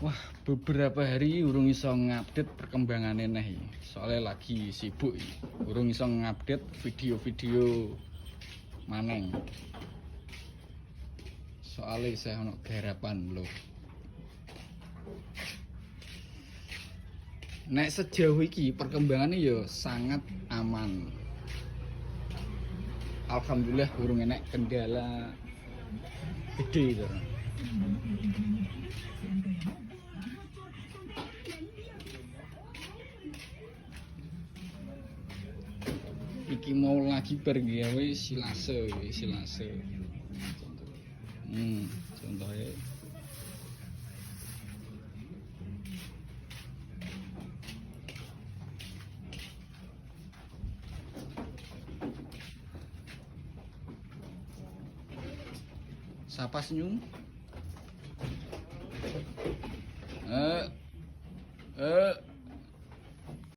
Wah, beberapa hari urung iso ngupdate perkembangannya nih. Soalnya lagi sibuk. Urung iso ngupdate video-video maneng. Soalnya saya ono garapan lho. Nek sejauh iki perkembangannya ya sangat aman. Alhamdulillah urung enek kendala gede gitu. Iki mau lagi pergi gawe silase. Contohnya siapa senyum?